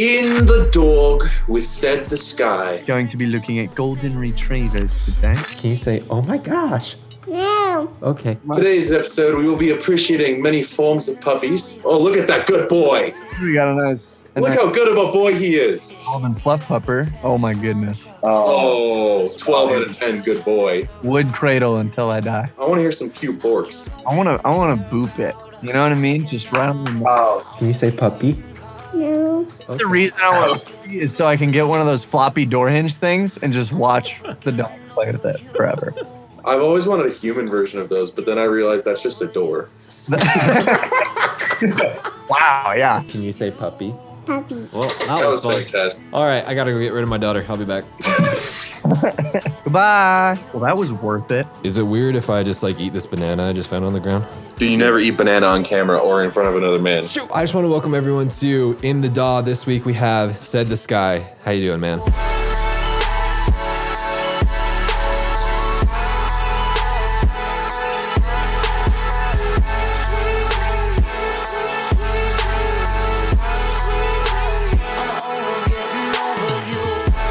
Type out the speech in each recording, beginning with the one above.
In the dog with Said the Sky. Going to be looking at golden retrievers today. Can you say, oh my gosh? No. Okay. Today's episode, we will be appreciating many forms of puppies. Oh, look at that good boy. We got a nice Look how good of a boy he is. golden fluff pupper. Oh my goodness. Oh, 12 out of 10, good boy. Wood cradle until I die. I want to hear some cute borks. I wanna boop it. You know what I mean? Just right on the mouth. Can you say puppy? No. Okay. The reason I want to is so I can get one of those floppy door hinge things and just watch the dog play with it forever. I've always wanted a human version of those, but then I realized that's just a door. Wow, yeah. Can you say puppy? Puppy. Well, That was fun. fantastic. All right, I gotta go get rid of my daughter. I'll be back. Goodbye. Well, that was worth it. Is it weird if I just like eat this banana I just found on the ground? Do you never eat banana on camera or in front of another man? Shoot! I just want to welcome everyone to In the DAW. This week we have Said the Sky. How you doing, man?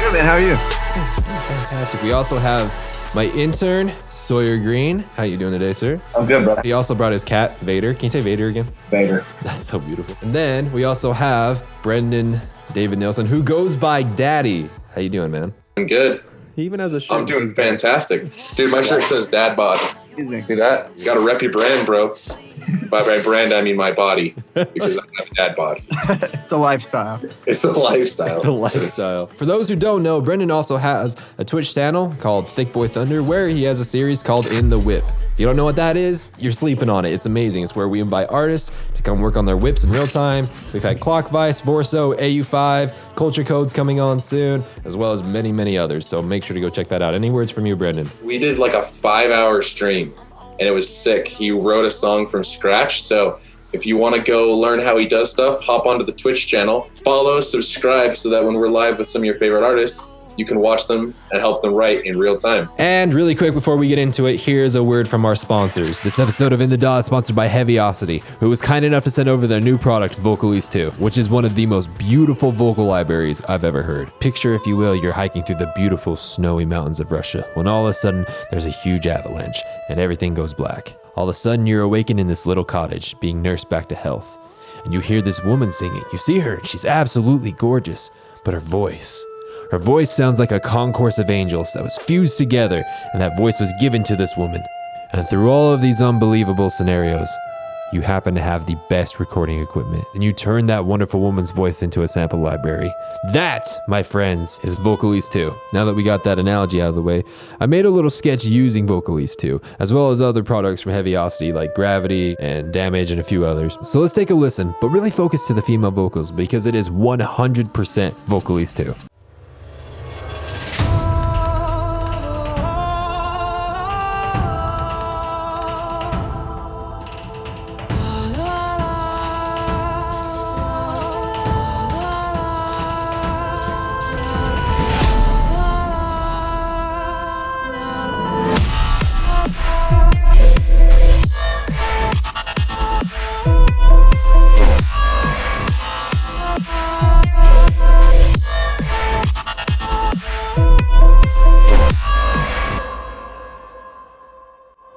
Good, man. How are you? Fantastic. We also have my intern, Sawyer Green. How you doing today, sir? I'm good, brother. He also brought his cat, Vader. Can you say Vader again? Vader. That's so beautiful. And then we also have Brendan David Nelson, who goes by Daddy. How you doing, man? I'm good. He even has a shirt. I'm that doing says Daddy. fantastic. Dude, my shirt says dad bod. See that? You gotta rep your brand, bro. By my brand, I mean my body. Because I have a dad bod. It's a lifestyle. It's a lifestyle. It's a lifestyle. For those who don't know, Brendan also has a Twitch channel called Thick Boy Thunder, where he has a series called In the Whip. If you don't know what that is, you're sleeping on it. It's amazing. It's where we invite artists to come work on their whips in real time. We've had Clockvice, Vorso, AU5, Culture Codes coming on soon, as well as many, many others. So make sure to go check that out. Any words from you, Brendan? We did like a 5-hour stream and it was sick. He wrote a song from scratch. So if you want to go learn how he does stuff, hop onto the Twitch channel, follow, subscribe so that when we're live with some of your favorite artists, you can watch them and help them write in real time. And really quick before we get into it, here's a word from our sponsors. This episode of In the DAW is sponsored by Heavyocity, who was kind enough to send over their new product, Vocalese 2, which is one of the most beautiful vocal libraries I've ever heard. Picture, if you will, you're hiking through the beautiful snowy mountains of Russia, when all of a sudden there's a huge avalanche and everything goes black. All of a sudden you're awakened in this little cottage, being nursed back to health. And you hear this woman singing. You see her, and she's absolutely gorgeous, but her voice sounds like a concourse of angels that was fused together, and that voice was given to this woman. And through all of these unbelievable scenarios, you happen to have the best recording equipment, and you turn that wonderful woman's voice into a sample library. That, my friends, is Vocalese 2. Now that we got that analogy out of the way, I made a little sketch using Vocalese 2, as well as other products from Heavyocity like Gravity and Damage and a few others. So let's take a listen, but really focus to the female vocals because it is 100% Vocalese 2.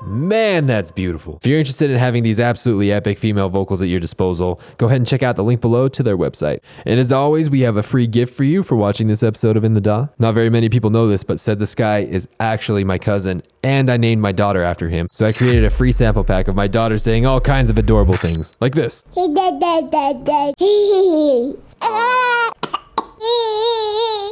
Man, that's beautiful. If you're interested in having these absolutely epic female vocals at your disposal, go ahead and check out the link below to their website. And as always, we have a free gift for you for watching this episode of In the DAW. Not very many people know this, but Said the Sky is actually my cousin, and I named my daughter after him. So I created a free sample pack of my daughter saying all kinds of adorable things, like this.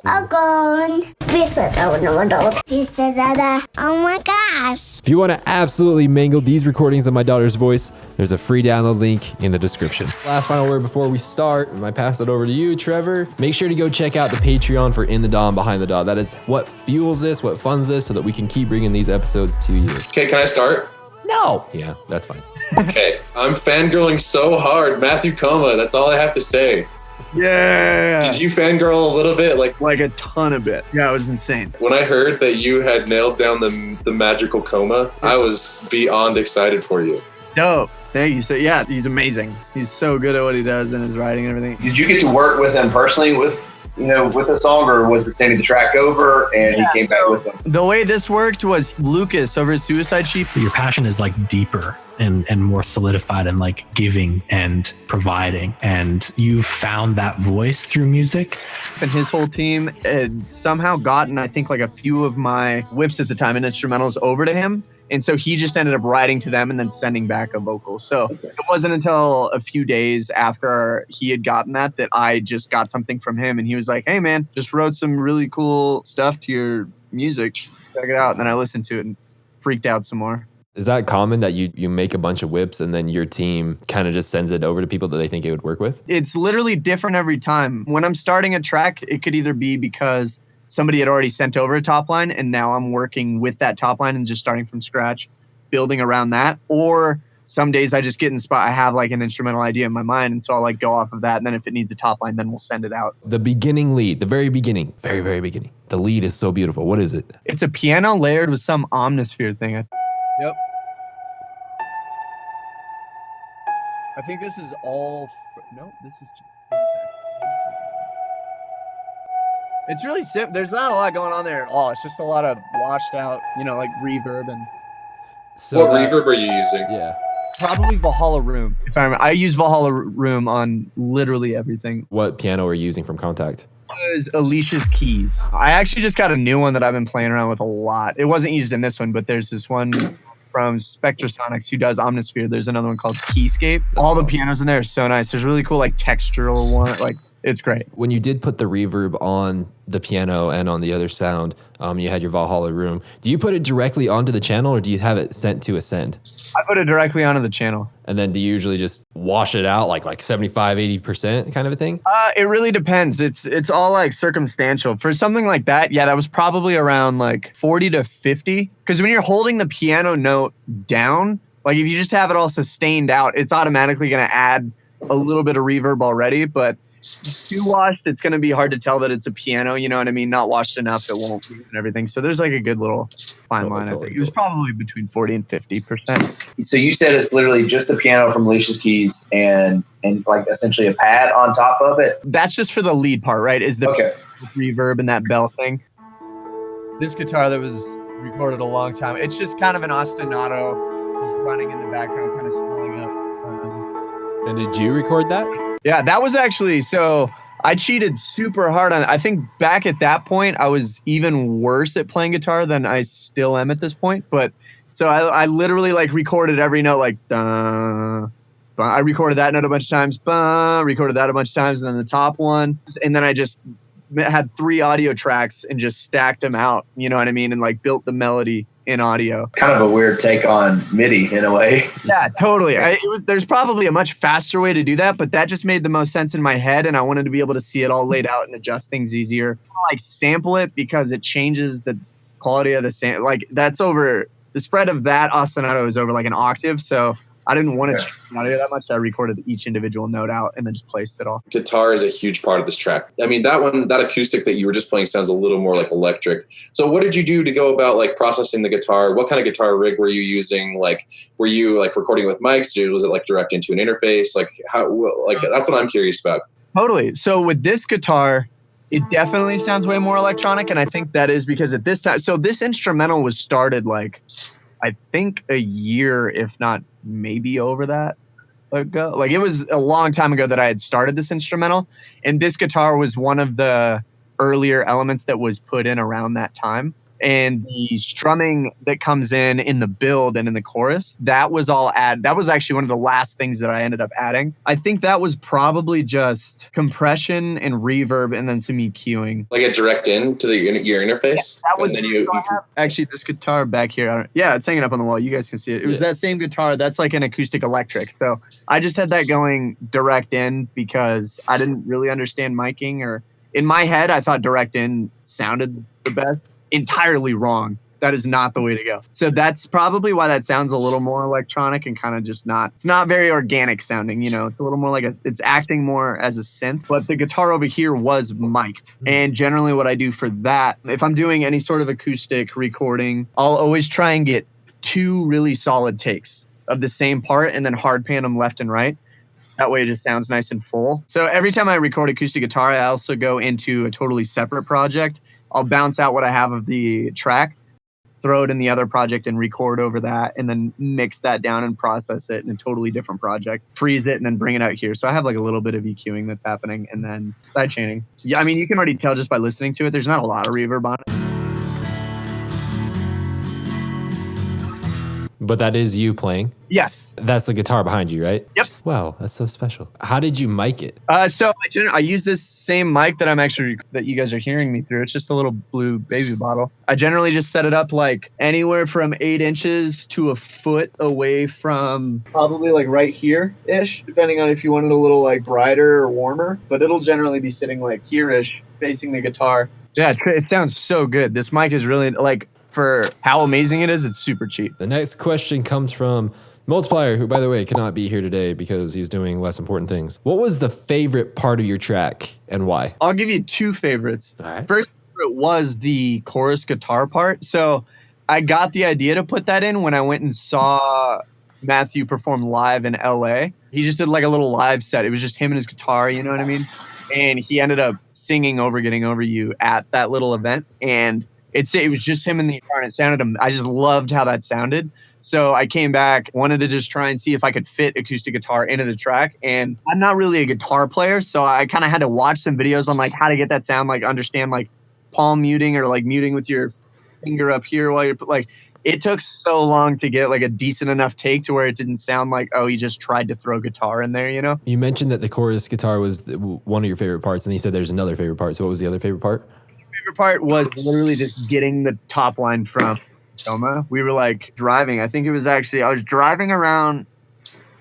I'm gone. He said, oh no. He said that, oh my gosh. If you want to absolutely mangle these recordings of my daughter's voice, there's a free download link in the description. Last final word before we start, and I pass it over to you, Trevor. Make sure to go check out the Patreon for In the DAW and Behind the DAW. That is what fuels this, what funds this, so that we can keep bringing these episodes to you. Okay, can I start? No! Yeah, that's fine. Okay, I'm fangirling so hard. Matthew Koma, that's all I have to say. Yeah. Did you fangirl a little bit? Like a ton of it. Yeah, it was insane. When I heard that you had nailed down the magical coma, I was beyond excited for you. Dope. Thank you. So yeah, he's amazing. He's so good at what he does and his writing and everything. Did you get to work with him personally with a song, or was it sending the track over and he came back with them? The way this worked was Lucas over at Suicide Chief. Your passion is like deeper and more solidified and like giving and providing. And you've found that voice through music. And his whole team had somehow gotten, I think, like a few of my whips at the time and instrumentals over to him. And so he just ended up writing to them and then sending back a vocal. So it wasn't until a few days after he had gotten that I just got something from him. And he was like, hey, man, just wrote some really cool stuff to your music. Check it out. And then I listened to it and freaked out some more. Is that common that you make a bunch of whips and then your team kind of just sends it over to people that they think it would work with? It's literally different every time. When I'm starting a track, it could either be because somebody had already sent over a top line and now I'm working with that top line and just starting from scratch, building around that. Or some days I just get inspired. I have like an instrumental idea in my mind, and so I'll like go off of that. And then if it needs a top line, then we'll send it out. The beginning lead, the very beginning, very, very beginning. The lead is so beautiful. What is it? It's a piano layered with some Omnisphere thing. Yep. I think this is all... No, this is... It's really simple. There's not a lot going on there at all. It's just a lot of washed out, like reverb and... So, what reverb are you using? Yeah. Probably Valhalla Room. If I remember, I use Valhalla Room on literally everything. What piano are you using from Contact? It was Alicia's Keys. I actually just got a new one that I've been playing around with a lot. It wasn't used in this one, but there's this one from Spectrasonics who does Omnisphere. There's another one called Keyscape. All the pianos in there are so nice. There's really cool like textural one. Like it's great. When you did put the reverb on the piano and on the other sound, you had your Valhalla Room. Do you put it directly onto the channel or do you have it sent to Ascend? I put it directly onto the channel. And then do you usually just wash it out like 75, 80% kind of a thing? It really depends. It's all like circumstantial. For something like that, yeah, that was probably around like 40 to 50. Because when you're holding the piano note down, like if you just have it all sustained out, it's automatically going to add a little bit of reverb already. But too washed, it's going to be hard to tell that it's a piano. You know what I mean? Not washed enough, it won't and everything. So there's like a good little fine line. I think it was probably between 40 and 50%. So you said it's literally just the piano from Alicia's Keys and like essentially a pad on top of it? That's just for the lead part, right? Is the reverb and that bell thing. This guitar that was recorded a long time, it's just kind of an ostinato just running in the background, kind of swelling up. And did you record that? Yeah, that was actually, so I cheated super hard on it. I think back at that point, I was even worse at playing guitar than I still am at this point. But so I literally like recorded every note like, I recorded that note a bunch of times, recorded that a bunch of times, and then the top one. And then I just had 3 audio tracks and just stacked them out, you know what I mean? And like built the melody in audio. Kind of a weird take on MIDI in a way. Yeah, totally. There's probably a much faster way to do that, but that just made the most sense in my head, and I wanted to be able to see it all laid out and adjust things easier. Like sample it because it changes the quality of the sample. Like that's over, the spread of that ostinato is over like an octave, so I didn't want to change the audio that much, so I recorded each individual note out and then just placed it all. Guitar is a huge part of this track. I mean, that acoustic that you were just playing sounds a little more like electric. So what did you do to go about like processing the guitar? What kind of guitar rig were you using? Like, were you like recording with mics? Was it like direct into an interface? Like how, like that's what I'm curious about. Totally. So with this guitar, it definitely sounds way more electronic. And I think that is because at this time, so this instrumental was started like, I think a year, if not maybe over that ago. Like it was a long time ago that I had started this instrumental, and this guitar was one of the earlier elements that was put in around that time. And the strumming that comes in the build and in the chorus, that was all that was actually one of the last things that I ended up adding. I think that was probably just compression and reverb and then some EQing. Like a direct in to your interface? Yeah, that was, and then so I have actually this guitar back here. Yeah, it's hanging up on the wall. You guys can see it. It was that same guitar. That's like an acoustic electric. So I just had that going direct in because I didn't really understand miking, or in my head, I thought direct in sounded the best. Entirely wrong. That is not the way to go. So that's probably why that sounds a little more electronic and kind of just it's not very organic sounding, It's a little more like it's acting more as a synth. But the guitar over here was mic'd. And generally what I do for that, if I'm doing any sort of acoustic recording, I'll always try and get 2 really solid takes. of the same part and then hard pan them left and right. That way it just sounds nice and full. So every time I record acoustic guitar, I also go into a totally separate project. I'll bounce out what I have of the track, throw it in the other project and record over that, and then mix that down and process it in a totally different project, freeze it, and then bring it out here. So I have like a little bit of EQing that's happening, and then sidechaining. Yeah, I mean, you can already tell just by listening to it, there's not a lot of reverb on it. But that is you playing. Yes. That's the guitar behind you, right? Yep. Wow, that's so special. How did you mic it? So I use this same mic that you guys are hearing me through. It's just a little blue baby bottle. I generally just set it up like anywhere from 8 inches to a foot away from probably like right here-ish, depending on if you want it a little like brighter or warmer. But it'll generally be sitting like here-ish, facing the guitar. Yeah, it sounds so good. This mic is really like, for how amazing it is, it's super cheap. The next question comes from Multiplier, who, by the way, cannot be here today because he's doing less important things. What was the favorite part of your track and why? I'll give you 2 favorites. All right. First favorite was the chorus guitar part. So I got the idea to put that in when I went and saw Matthew perform live in LA. He just did like a little live set. It was just him and his guitar, you know what I mean? And he ended up singing Over Getting Over You at that little event. And it was just him in the guitar, and it sounded, I just loved how that sounded. So I came back, wanted to just try and see if I could fit acoustic guitar into the track. And I'm not really a guitar player, so I kind of had to watch some videos on like how to get that sound, like understand like palm muting or like muting with your finger up here while you're like, it took so long to get like a decent enough take to where it didn't sound like, oh, he just tried to throw guitar in there, you know? You mentioned that the chorus guitar was one of your favorite parts, and you said there's another favorite part. So what was the other favorite part? Favorite part was literally just getting the top line from Koma. We were like driving. I think it was actually, I was driving around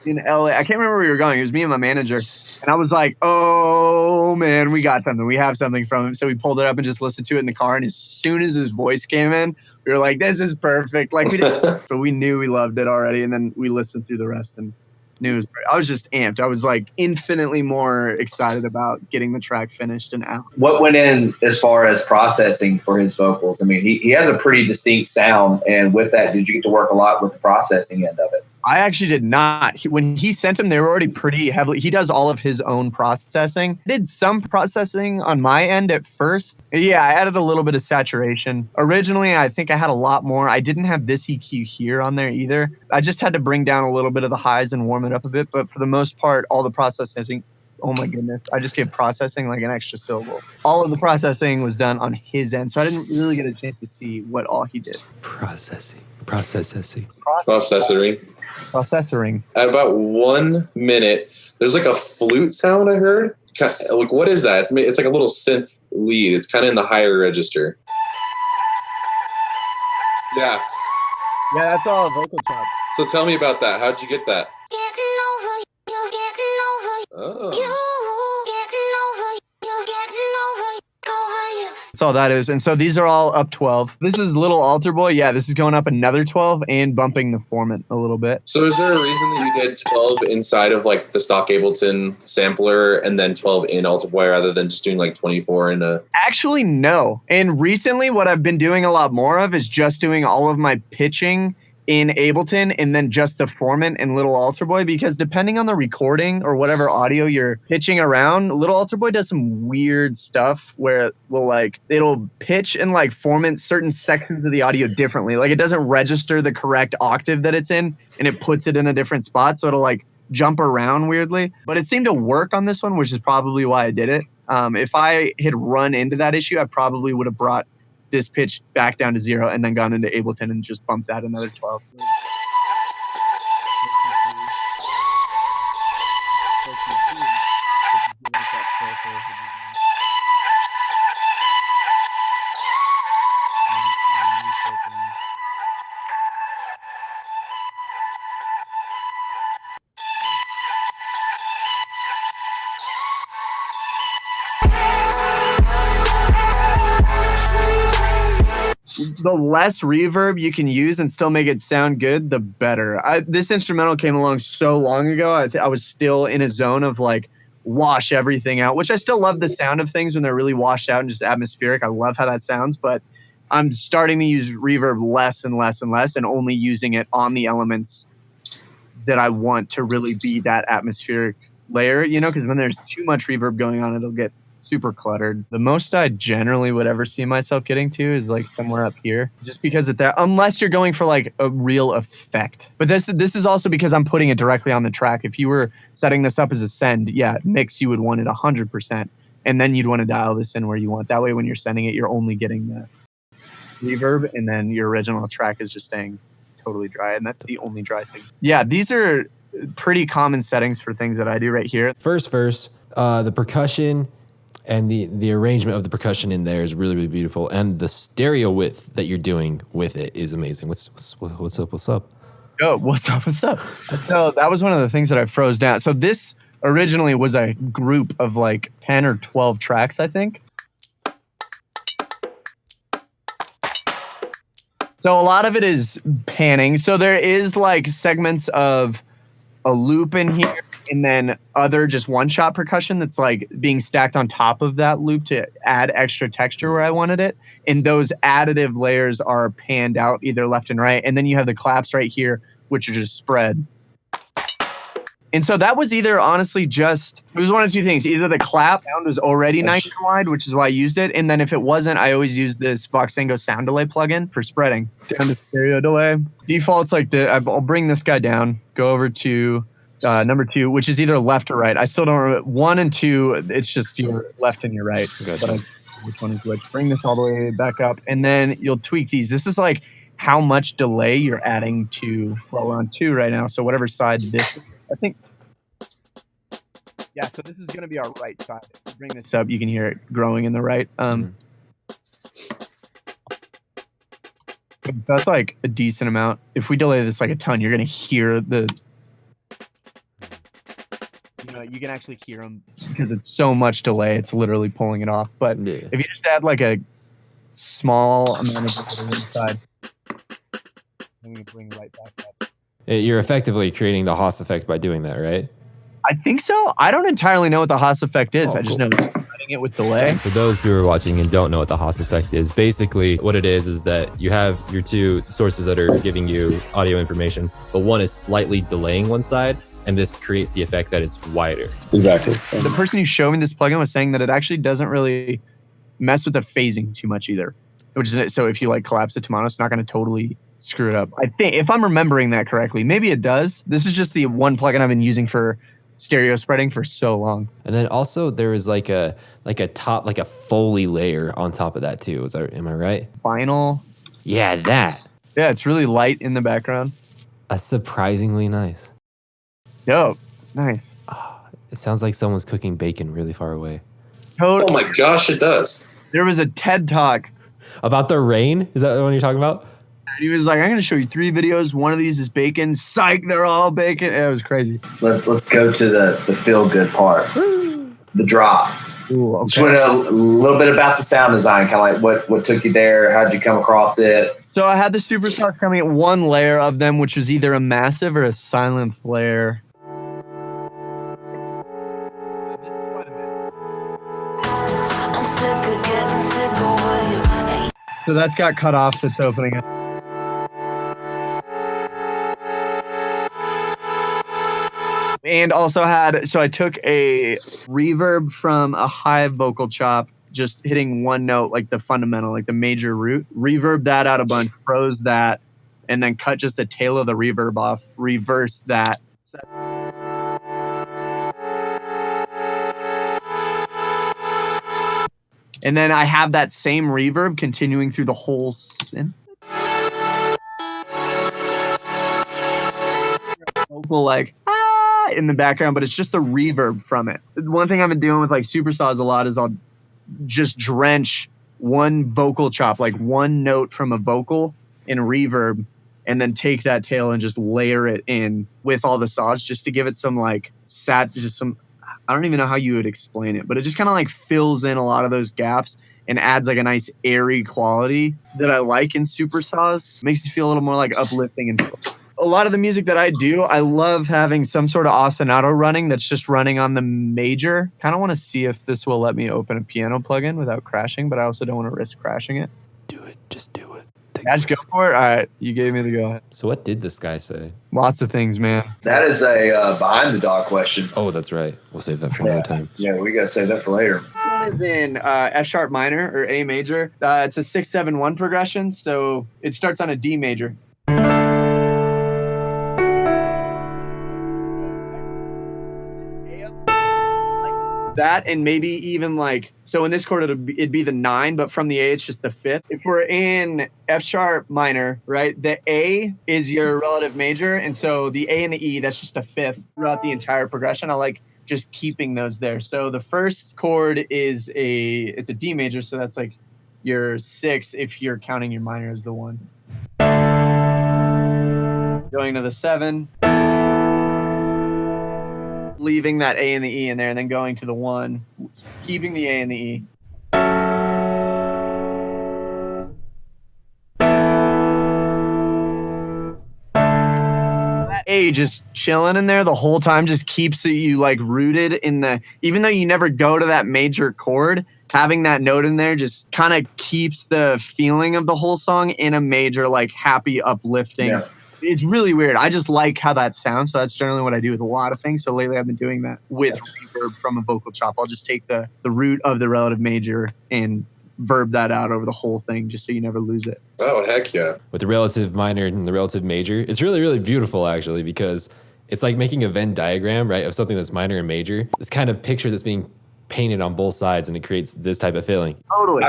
in LA. I can't remember where we were going. It was me and my manager. And I was like, oh man, we got something. We have something from him. So we pulled it up and just listened to it in the car. And as soon as his voice came in, we were like, this is perfect. Like we didn't, but we knew we loved it already. And then we listened through the rest and knew it was great. I was just amped. I was like infinitely more excited about getting the track finished and out. What went in as far as processing for his vocals? I mean, he has a pretty distinct sound, and with that, did you get to work a lot with the processing end of it? I actually did not. When he sent them, they were already pretty heavily. He does all of his own processing. I did some processing on my end at first. Yeah, I added a little bit of saturation. Originally, I think I had a lot more. I didn't have this EQ here on there either. I just had to bring down a little bit of the highs and warm it up a bit. But for the most part, all the processing, oh my goodness, I just gave processing like an extra syllable. All of the processing was done on his end. So I didn't really get a chance to see what all he did. Processing. Processoring. At about 1 minute, there's like a flute sound I heard. Like, what is that? It's like a little synth lead. It's kind of in the higher register. Yeah. Yeah, that's all a vocal chop. So tell me about that. How'd you get that? Oh. That's all that is. And so these are all up 12. This is Little Altar Boy. Yeah, this is going up another 12 and bumping the formant a little bit. So is there a reason that you did 12 inside of like the stock Ableton sampler and then 12 in Altar Boy rather than just doing like 24 in a... Actually, no. And recently what I've been doing a lot more of is just doing all of my pitching in Ableton and then just the formant in Little Altar Boy, because depending on the recording or whatever audio you're pitching around, Little Altar Boy does some weird stuff where it will like, it'll pitch and like formant certain sections of the audio differently. Like it doesn't register the correct octave that it's in and it puts it in a different spot. So it'll like jump around weirdly, but it seemed to work on this one, which is probably why I did it. If I had run into that issue, I probably would have brought this pitch back down to 0 and then gone into Ableton and just bumped that another 12. The less reverb you can use and still make it sound good, the better. This instrumental came along so long ago. I was still in a zone of like wash everything out, which I still love the sound of things when they're really washed out and just atmospheric. I love how that sounds, but I'm starting to use reverb less and less and less and only using it on the elements that I want to really be that atmospheric layer, you know, because when there's too much reverb going on, it'll get super cluttered. The most I generally would ever see myself getting to is like somewhere up here, just because of that, unless you're going for like a real effect. But this is also because I'm putting it directly on the track. If you were setting this up as a send, yeah, mix, you would want it 100%. And then you'd want to dial this in where you want. That way, when you're sending it, you're only getting the reverb, and then your original track is just staying totally dry. And that's the only dry signal. Yeah, these are pretty common settings for things that I do right here. First verse, the percussion and the arrangement of the percussion in there is really, really beautiful. And the stereo width that you're doing with it is amazing. What's up? Oh, what's up? So that was one of the things that I froze down. So this originally was a group of like 10 or 12 tracks, I think. So a lot of it is panning. So there is like segments of a loop in here, and then other just one-shot percussion that's like being stacked on top of that loop to add extra texture where I wanted it. And those additive layers are panned out either left and right. And then you have the claps right here, which are just spread. And so that was either honestly just, it was one of two things. Either the clap sound was already nice and wide, which is why I used it. And then if it wasn't, I always use this Voxengo sound delay plugin for spreading. Down to stereo delay. Default's like I'll bring this guy down, go over to number 2, which is either left or right. I still don't remember. 1 and 2, it's just your left and your right. Gotcha. But which one is which? Bring this all the way back up. And then you'll tweak these. This is like how much delay you're adding to, well, we're on 2 right now. So whatever side this is, I think. Yeah, so this is going to be our right side. If you bring this up, you can hear it growing in the right. That's like a decent amount. If we delay this like a ton, you're going to hear the... You know, you can actually hear them because it's so much delay. It's literally pulling it off. But if you just add like a small amount of delay inside, I'm going to bring right back up. You're effectively creating the Haas effect by doing that, right? I think so. I don't entirely know what the Haas effect is. I just know it's spreading it with delay. For those who are watching and don't know what the Haas effect is, basically what it is that you have your two sources that are giving you audio information, but one is slightly delaying one side, and this creates the effect that it's wider. Exactly. The person who showed me this plugin was saying that it actually doesn't really mess with the phasing too much either. Which is, so if you like collapse it to mono, it's not going to totally screw it up. I think, if I'm remembering that correctly, maybe it does. This is just the one plugin I've been using for stereo spreading for so long. And then also there is like a Foley layer on top of that too. Am I right? Vinyl. Yeah, that. Yeah, it's really light in the background. That's surprisingly nice. Dope. Nice. It sounds like someone's cooking bacon really far away. Totally. Oh my gosh, it does. There was a TED Talk. About the rain? Is that the one you're talking about? And he was like, I'm going to show you 3 videos. One of these is bacon. Psych, they're all bacon. It was crazy. Let's go to the feel good part. The drop. Ooh, okay. Just want to know a little bit about the sound design, kind of like what took you there, how'd you come across it? So I had the supersaws coming at one layer of them, which was either a massive or a silent layer. So that's got cut off, that's opening up. And also so I took a reverb from a high vocal chop, just hitting one note, like the fundamental, like the major root, reverb that out a bunch, froze that, and then cut just the tail of the reverb off, reverse that. And then I have that same reverb continuing through the whole synth. Vocal like, in the background, but it's just the reverb from it. One thing I've been doing with like supersaws a lot is I'll just drench one vocal chop, like one note from a vocal in reverb, and then take that tail and just layer it in with all the saws just to give it some like I don't even know how you would explain it, but it just kind of like fills in a lot of those gaps and adds like a nice airy quality that I like in supersaws. Makes you feel a little more like uplifting. And a lot of the music that I do, I love having some sort of ostinato running that's just running on the major. Kind of want to see if this will let me open a piano plugin without crashing, but I also don't want to risk crashing it. Do it. Just do it. I just go for it. All right, you gave me the go ahead. So what did this guy say? Lots of things, man. That is a behind the DAW question. Oh, that's right. We'll save that for another time. Yeah, we got to save that for later. This one is in F sharp minor or A major. It's a 6-7-1 progression, so it starts on a D major. That and maybe even like, so in this chord it'd be the 9, but from the A it's just the 5th. If we're in F sharp minor, right, the A is your relative major, and so the A and the E, that's just a 5th throughout the entire progression. I like just keeping those there. So the first chord is it's a D major, so that's like your 6 if you're counting your minor as the 1. Going to the 7. Leaving that A and the E in there, and then going to the 1, keeping the A and the E. That A just chilling in there the whole time just keeps you like rooted in the, even though you never go to that major chord, having that note in there just kind of keeps the feeling of the whole song in a major, like happy, uplifting. Yeah. It's really weird. I just like how that sounds. So that's generally what I do with a lot of things. So lately I've been doing that with reverb from a vocal chop. I'll just take the root of the relative major and verb that out over the whole thing just so you never lose it. Oh, heck yeah. With the relative minor and the relative major, it's really, really beautiful actually, because it's like making a Venn diagram, right, of something that's minor and major. This kind of picture that's being painted on both sides, and it creates this type of feeling. Totally.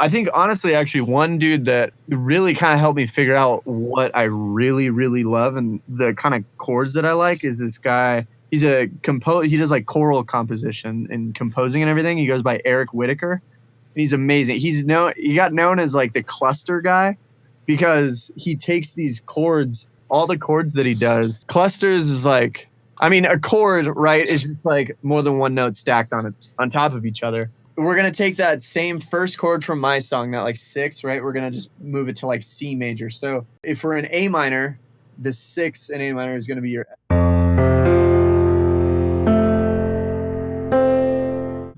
I think honestly, actually, one dude that really kind of helped me figure out what I really, really love and the kind of chords that I like is this guy. He's he does like choral composition and composing and everything. He goes by Eric Whitaker. And he's amazing. He got known as like the cluster guy because he takes these chords, all the chords that he does. Clusters is like, I mean, a chord, right, is just like more than one note stacked on top of each other. We're going to take that same first chord from my song, that like 6, right? We're going to just move it to like C major. So if we're in A minor, the 6 in A minor is going to be your F.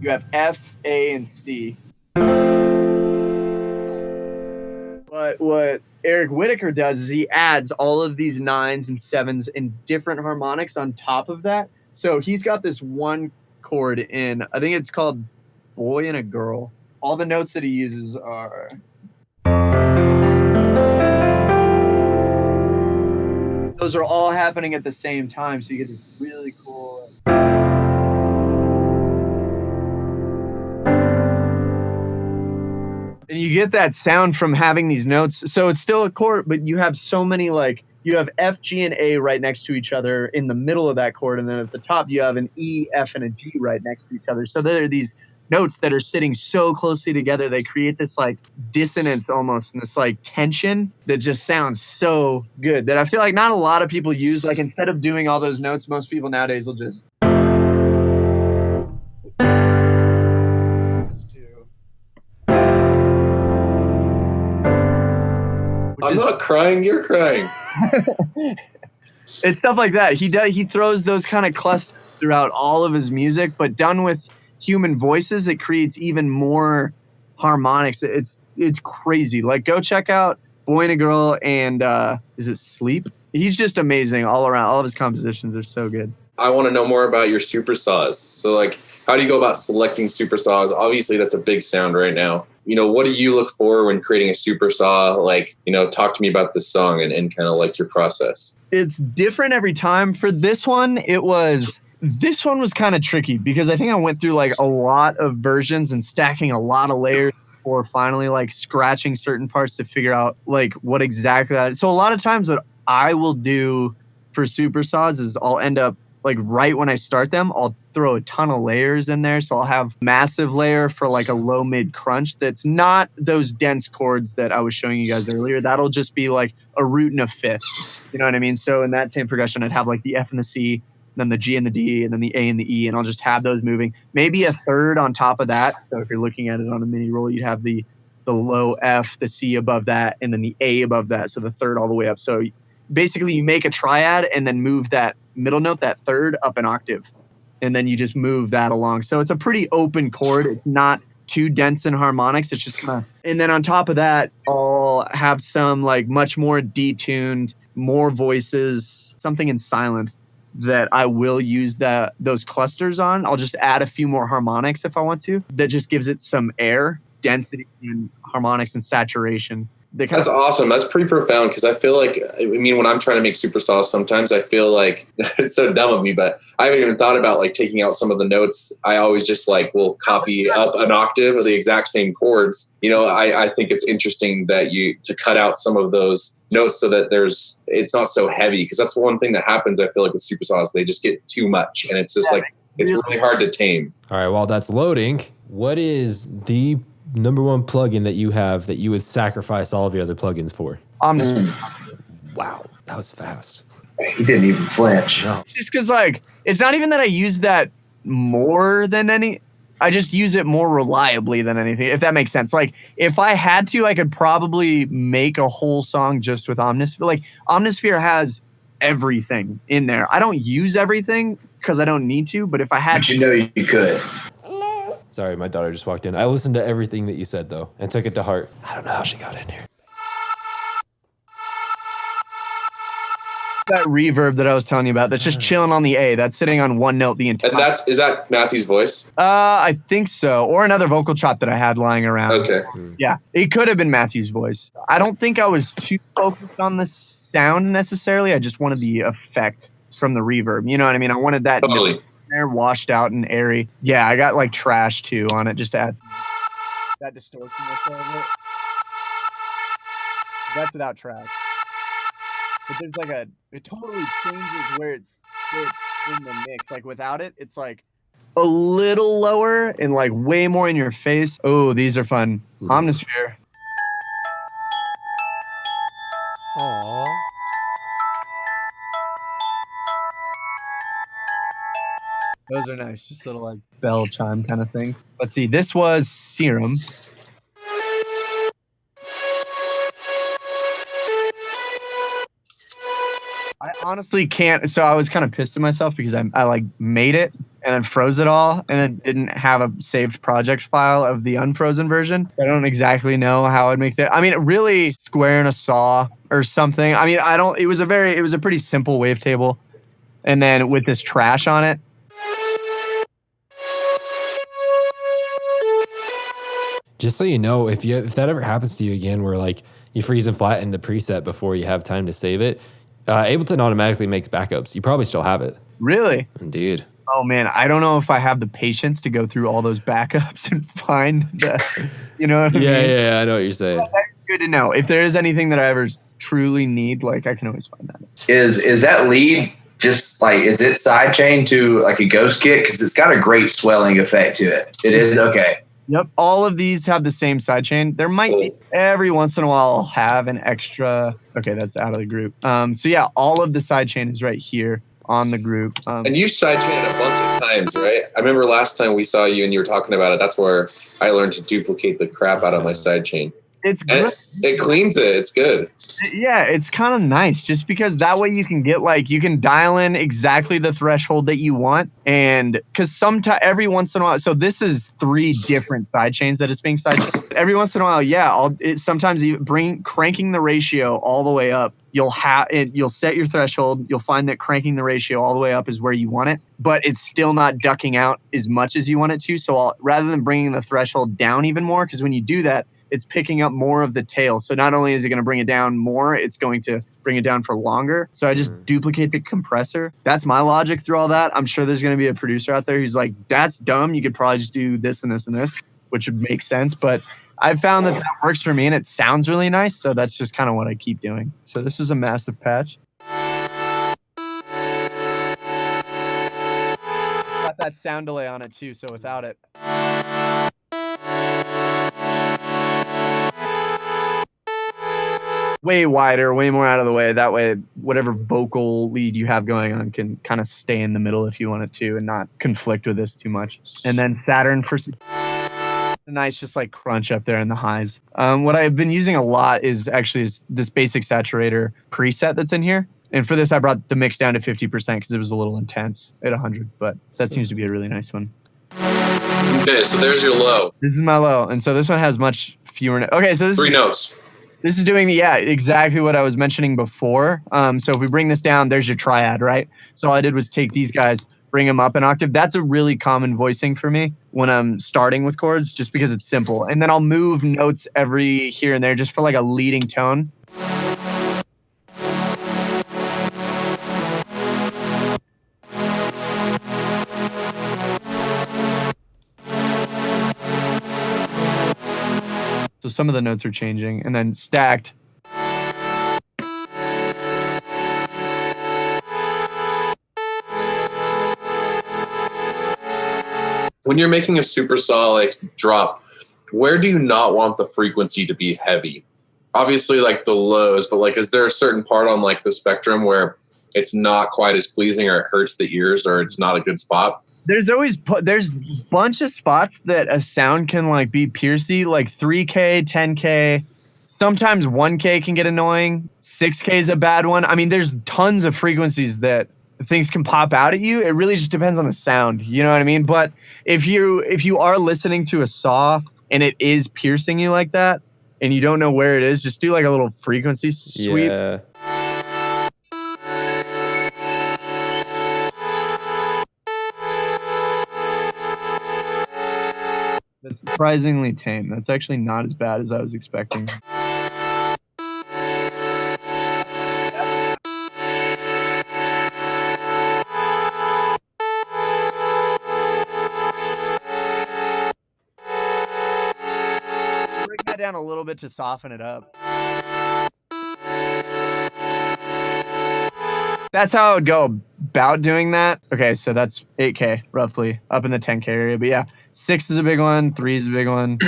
You have F, A, and C. But what Eric Whitaker does is he adds all of these 9s and 7s and different harmonics on top of that. So he's got this one chord in, I think it's called Boy and a Girl. All the notes that he uses are... Those are all happening at the same time, so you get this really cool... And you get that sound from having these notes. So it's still a chord, but you have so many, like, you have F, G, and A right next to each other in the middle of that chord. And then at the top, you have an E, F, and a G right next to each other. So there are these notes that are sitting so closely together. They create this, like, dissonance almost, and this, like, tension that just sounds so good that I feel like not a lot of people use. Like, instead of doing all those notes, most people nowadays will just... I'm not crying, you're crying. It's stuff like that. He throws those kind of clusters throughout all of his music, but done with human voices, it creates even more harmonics. It's crazy. Like, go check out Boy and a Girl and is it Sleep? He's just amazing all around. All of his compositions are so good. I want to know more about your supersaws. So, like, how do you go about selecting supersaws? Obviously, that's a big sound right now. You know, what do you look for when creating a supersaw? Like, you know, talk to me about this song and kind of like your process. It's different every time. For this one, this one was kind of tricky because I think I went through like a lot of versions and stacking a lot of layers before finally like scratching certain parts to figure out like what exactly that is. So a lot of times what I will do for supersaws is I'll end up like right when I start them, I'll throw a ton of layers in there. So I'll have massive layer for like a low mid crunch. That's not those dense chords that I was showing you guys earlier. That'll just be like a root and a fifth. You know what I mean? So in that same progression, I'd have like the F and the C, then the G and the D, and then the A and the E, and I'll just have those moving. Maybe a third on top of that. So if you're looking at it on a mini roll, you'd have the low F, the C above that, and then the A above that. So the third all the way up. So basically you make a triad and then move that middle note, that third, up an octave. And then you just move that along. So it's a pretty open chord. It's not too dense in harmonics. It's just kind of, and then on top of that, I'll have some like much more detuned, more voices, something in silent that I will use those clusters on. I'll just add a few more harmonics if I want to. That just gives it some air, density, and harmonics and saturation. That's awesome. That's pretty profound because I feel like, I mean, when I'm trying to make supersaws, sometimes I feel like it's so dumb of me, but I haven't even thought about like taking out some of the notes. I always just like will copy up an octave of the exact same chords. You know, I think it's interesting that to cut out some of those notes so that it's not so heavy, because that's one thing that happens. I feel like with supersaws, they just get too much, and it's just it's really hard to tame. All right, while that's loading, what is the number one plugin that you have that you would sacrifice all of your other plugins for? Omnisphere. Wow, that was fast. He didn't even flinch. No. Just because, like, it's not even that I use that more than I just use it more reliably than anything, if that makes sense. Like, if I had to, I could probably make a whole song just with Omnisphere. Like, Omnisphere has everything in there. I don't use everything because I don't need to, but if I had to. You know you could. Sorry, my daughter just walked in. I listened to everything that you said, though, and took it to heart. I don't know how she got in here. That reverb that I was telling you about, that's just chilling on the A. That's sitting on one note the entire And is that Matthew's voice? I think so. Or another vocal chop that I had lying around. Okay. Yeah, it could have been Matthew's voice. I don't think I was too focused on the sound necessarily. I just wanted the effect from the reverb. You know what I mean? I wanted that Totally. there washed out and airy. Yeah, I got like trash too on it just to add that distortion that's over it. That's without track. But there's like it totally changes where it's in the mix. Like without it, it's like a little lower and like way more in your face. Oh, these are fun. Omnisphere. Aww. Those are nice. Just little like bell chime kind of thing. Let's see. This was Serum. I honestly can't. So I was kind of pissed at myself because I like made it and then froze it all and then didn't have a saved project file of the unfrozen version. I don't exactly know how I'd make that. I mean, really square in a saw or something. I mean, it was a pretty simple wavetable. And then with this trash on it. Just so you know, if that ever happens to you again, where like you freeze and flatten the preset before you have time to save it, Ableton automatically makes backups. You probably still have it. Really? Indeed. Oh man, I don't know if I have the patience to go through all those backups and find you know what I mean? Yeah, I know what you're saying. Well, that's good to know. If there is anything that I ever truly need, like I can always find that. Is that lead just like, is it sidechain to like a ghost kit? Because it's got a great swelling effect to it. It is? Okay. Yep. All of these have the same sidechain. There might be every once in a while I'll have an extra. Okay, that's out of the group. So yeah, all of the sidechain is right here on the group. And you sidechained a bunch of times, right? I remember last time we saw you and you were talking about it. That's where I learned to duplicate the crap out of my sidechain. It's good. It cleans it. It's good. Yeah, it's kind of nice just because that way you can get you can dial in exactly the threshold that you want. And because every once in a while, so this is 3 different sidechains that it's being sidechained. Every once in a while, yeah, sometimes you cranking the ratio all the way up. You'll set your threshold. You'll find that cranking the ratio all the way up is where you want it, but it's still not ducking out as much as you want it to. So rather than bringing the threshold down even more, because when you do that, it's picking up more of the tail. So not only is it going to bring it down more, it's going to bring it down for longer. So I just duplicate the compressor. That's my logic through all that. I'm sure there's going to be a producer out there who's like, that's dumb. You could probably just do this and this and this, which would make sense. But I've found that works for me and it sounds really nice. So that's just kind of what I keep doing. So this is a massive patch. Got that sound delay on it too. So without it. Way wider, way more out of the way. That way, whatever vocal lead you have going on can kind of stay in the middle if you want it to and not conflict with this too much. And then Saturn for some nice just like crunch up there in the highs. What I've been using a lot is this basic saturator preset that's in here. And for this, I brought the mix down to 50% because it was a little intense at 100, but that seems to be a really nice one. Okay, so there's your low. This is my low. And so this one has much fewer. Okay, so this 3 is notes. This is doing exactly what I was mentioning before. So if we bring this down, there's your triad, right? So all I did was take these guys, bring them up an octave. That's a really common voicing for me when I'm starting with chords, just because it's simple. And then I'll move notes every here and there just for like a leading tone. So some of the notes are changing, and then stacked. When you're making a supersaw like drop, where do you not want the frequency to be heavy? Obviously, like the lows, but like, is there a certain part on like the spectrum where it's not quite as pleasing, or it hurts the ears, or it's not a good spot? There's a bunch of spots that a sound can like be piercy, like 3K, 10K. Sometimes 1K can get annoying. 6K is a bad one. I mean, there's tons of frequencies that things can pop out at you. It really just depends on the sound. You know what I mean? But if you are listening to a saw and it is piercing you like that, and you don't know where it is, just do like a little frequency sweep. Yeah. That's surprisingly tame. That's actually not as bad as I was expecting. Break that down a little bit to soften it up. That's how I would go about doing that. Okay, so that's 8K roughly, up in the 10K area. But yeah, 6 is a big one, 3 is a big one,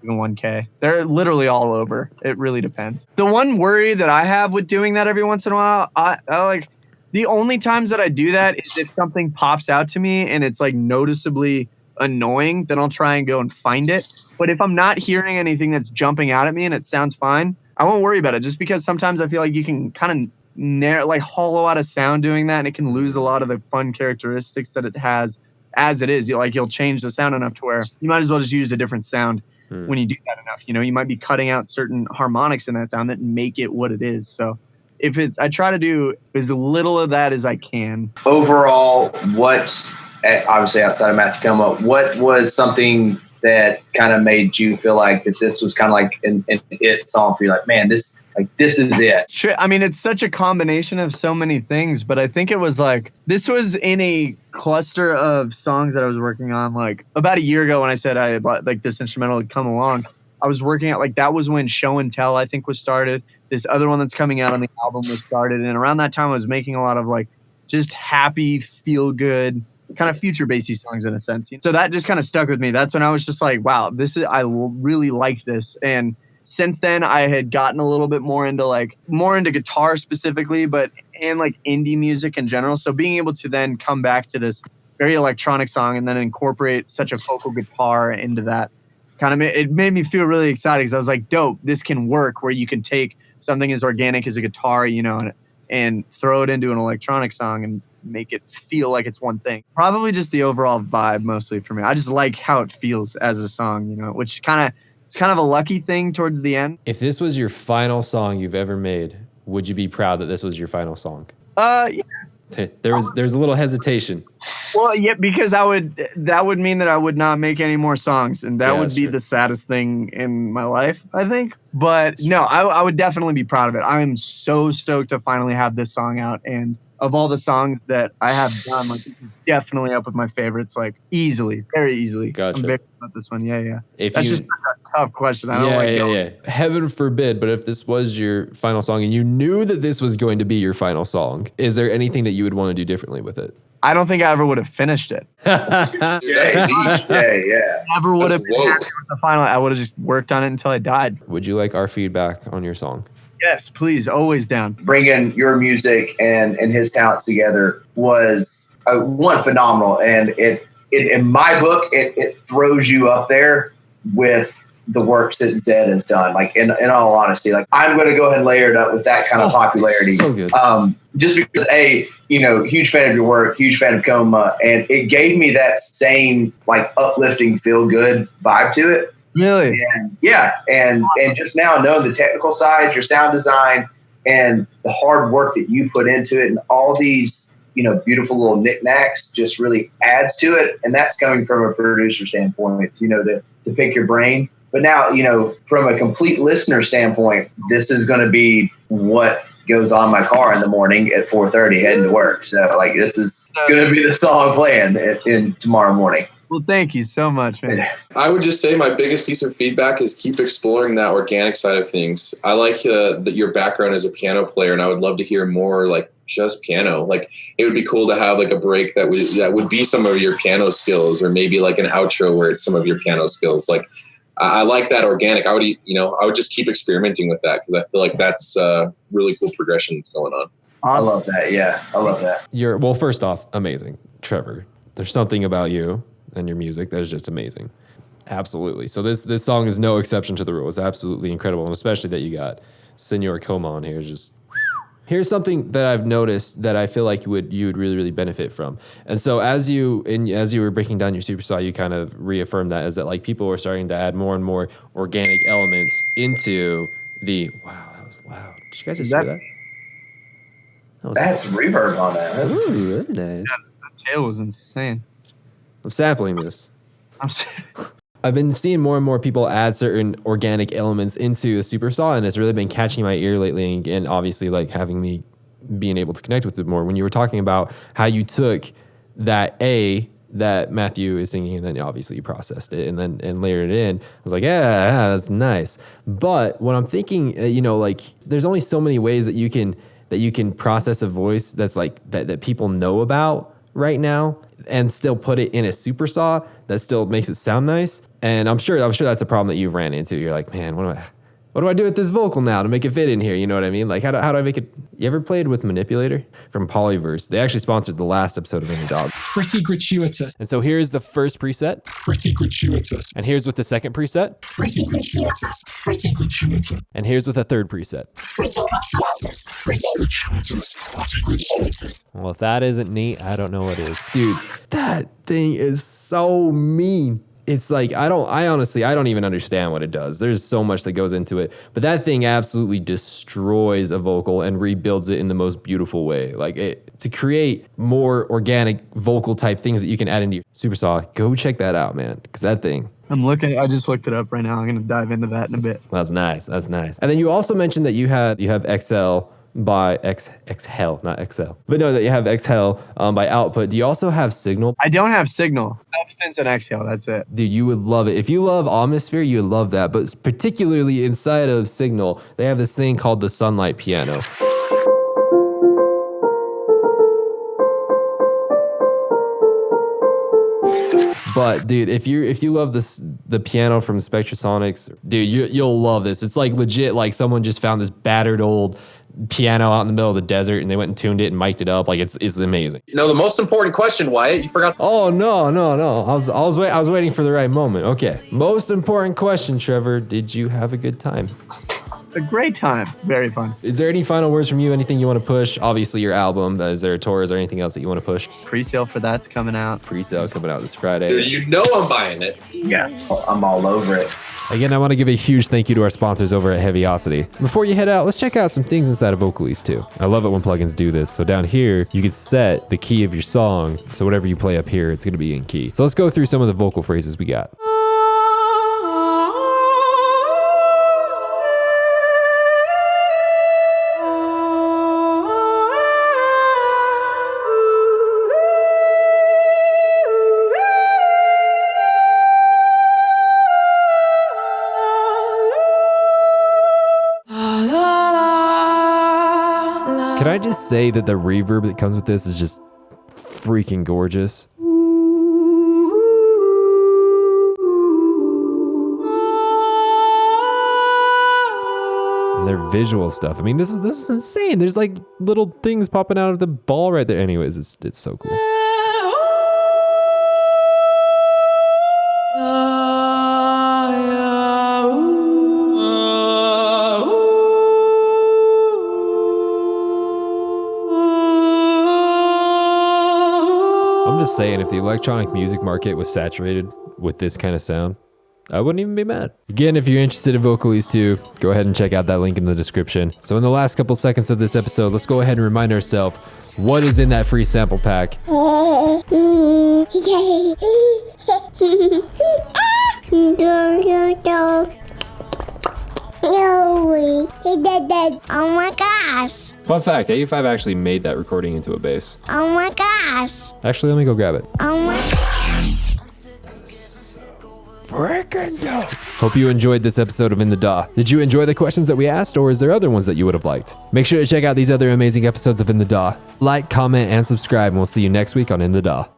even 1K. They're literally all over. It really depends. The one worry that I have with doing that every once in a while, I like the only times that I do that is if something pops out to me and it's like noticeably annoying, then I'll try and go and find it. But if I'm not hearing anything that's jumping out at me and it sounds fine, I won't worry about it, just because sometimes I feel like you can kind of hollow out a sound doing that, and it can lose a lot of the fun characteristics that it has as it is. You'll change the sound enough to where you might as well just use a different sound when you do that enough. You know, you might be cutting out certain harmonics in that sound that make it what it is. So I try to do as little of that as I can. Overall, obviously outside of Matthew Koma, what was something that kind of made you feel like that this was kind of like an it song for you? Like, man, this is it. I mean, it's such a combination of so many things, but I think it was like, this was in a cluster of songs that I was working on like about a year ago when I said I had like this instrumental had come along. I was working at that was when Show and Tell, I think, was started. This other one that's coming out on the album was started. And around that time I was making a lot of like just happy, feel good, kind of future bassy songs in a sense. So that just kind of stuck with me. That's when I was just like, wow, I really like this. And since then, I had gotten a little bit more into guitar specifically, and like indie music in general. So being able to then come back to this very electronic song and then incorporate such a vocal guitar into that it made me feel really excited, because I was like, dope, this can work, where you can take something as organic as a guitar, you know, and throw it into an electronic song and make it feel like it's one thing. Probably just the overall vibe mostly for me. I just like how it feels as a song, you know, which it's kind of a lucky thing towards the end. If this was your final song you've ever made, would you be proud that this was your final song? Yeah. There's a little hesitation. Well, yeah, because that would mean that I would not make any more songs, and that would be the saddest thing in my life, I think. But no, I would definitely be proud of it. I am so stoked to finally have this song out, and of all the songs that I have done, like, definitely up with my favorites, like easily, very easily. Gotcha. I'm very about this one. Yeah. That's just a tough question. I don't Yeah. Heaven forbid, but if this was your final song and you knew that this was going to be your final song, is there anything that you would want to do differently with it? I don't think I ever would have finished it. Dude, that's deep. Yeah. Never would have That's been woke. happy with the final. I would have just worked on it until I died. Would you like our feedback on your song? Yes, please. Always down. Bringing your music and his talents together was one phenomenal, and it in my book it throws you up there with the works that Zed has done. Like in all honesty, like I'm going to go ahead and layer it up with that kind of popularity. So good. Just because huge fan of your work, huge fan of Koma, and it gave me that same like uplifting, feel good vibe to it. Really? And and just now knowing the technical side, your sound design, and the hard work that you put into it, and all these beautiful little knickknacks just really adds to it. And that's coming from a producer standpoint, to pick your brain. But now, from a complete listener standpoint, this is going to be what goes on my car in the morning at 4:30 heading to work. So like this is going to be the song playing in tomorrow morning. Well, thank you so much, man. I would just say my biggest piece of feedback is keep exploring that organic side of things. I like that your background as a piano player, and I would love to hear more like just piano. Like it would be cool to have like a break that would be some of your piano skills, or maybe like an outro where it's some of your piano skills. Like I like that organic. I would just keep experimenting with that because I feel like that's really cool progression that's going on. Awesome. I love that. Yeah, I love that. Well, first off, amazing, Trevor. There's something about you and your music that is just amazing. Absolutely. So this song is no exception to the rule. It's absolutely incredible, and especially that you got Senor Koma on here is just. Here's something that I've noticed that I feel like you would really, really benefit from. And so as you were breaking down your supersaw, you kind of reaffirmed that, is that like people are starting to add more and more organic elements into the. Wow, that was loud. Did you guys just hear that? That's reverb on that. Ooh, really nice. Yeah, the tail was insane. I'm sampling this. I've been seeing more and more people add certain organic elements into a supersaw, and it's really been catching my ear lately, and obviously like having me being able to connect with it more. When you were talking about how you took that that Matthew is singing, and then obviously you processed it and layered it in, I was like, yeah, that's nice. But what I'm thinking, like there's only so many ways that you can process a voice that's like that people know about right now, and still put it in a supersaw that still makes it sound nice. And I'm sure that's a problem that you've ran into. You're like, man, what do I do with this vocal now to make it fit in here? You know what I mean? Like, how do I make it? You ever played with Manipulator from Polyverse? They actually sponsored the last episode of In the DAW. Pretty gratuitous. And so here's the first preset. Pretty gratuitous. And here's with the second preset. Pretty gratuitous. Pretty gratuitous. And here's with the third preset. Pretty gratuitous. Pretty gratuitous. Pretty gratuitous. Well, if that isn't neat, I don't know what is. Dude, that thing is so mean. It's like, I don't even understand what it does. There's so much that goes into it, but that thing absolutely destroys a vocal and rebuilds it in the most beautiful way. Like to create more organic vocal type things that you can add into your supersaw, go check that out, man. Cause that thing. I just looked it up right now. I'm going to dive into that in a bit. That's nice. That's nice. And then you also mentioned that you have XL by Exhale, not XL. But no, that you have Exhale by Output. Do you also have Signal? I don't have Signal. Substance and Exhale, that's it. Dude, you would love it. If you love Omnisphere, you would love that. But particularly inside of Signal, they have this thing called the Sunlight Piano. But dude, if you love the piano from Spectrasonics, dude, you'll love this. It's like legit, like someone just found this battered old piano out in the middle of the desert, and they went and tuned it and mic'd it up. Like it's amazing. The most important question, Wyatt, you forgot. Oh no! I was waiting for the right moment. Okay, most important question, Trevor. Did you have a good time? A great time. Very fun. Is there any final words from you? Anything you want to push? Obviously, your album. Is there a tour? Is there anything else that you want to push? Pre-sale for that's coming out. Pre-sale coming out this Friday. Dude, I'm buying it. Yes. I'm all over it. Again, I want to give a huge thank you to our sponsors over at Heavyocity. Before you head out, let's check out some things inside of Vocalese too. I love it when plugins do this. So down here, you can set the key of your song. So whatever you play up here, it's going to be in key. So let's go through some of the vocal phrases we got. Can I just say that the reverb that comes with this is just freaking gorgeous? And their visual stuff. I mean, this is insane. There's like little things popping out of the ball right there. Anyways, it's so cool. I'm just saying, if the electronic music market was saturated with this kind of sound, I wouldn't even be mad. Again, if you're interested in Vocalese 2, go ahead and check out that link in the description. So in the last couple seconds of this episode, let's go ahead and remind ourselves what is in that free sample pack. Oh my gosh. Fun fact, AU5 actually made that recording into a bass. Oh my gosh. Actually, let me go grab it. Oh my gosh. Freaking dope. Hope you enjoyed this episode of In the DAW. Did you enjoy the questions that we asked, or is there other ones that you would have liked? Make sure to check out these other amazing episodes of In the DAW. Like, comment, and subscribe, and we'll see you next week on In the DAW.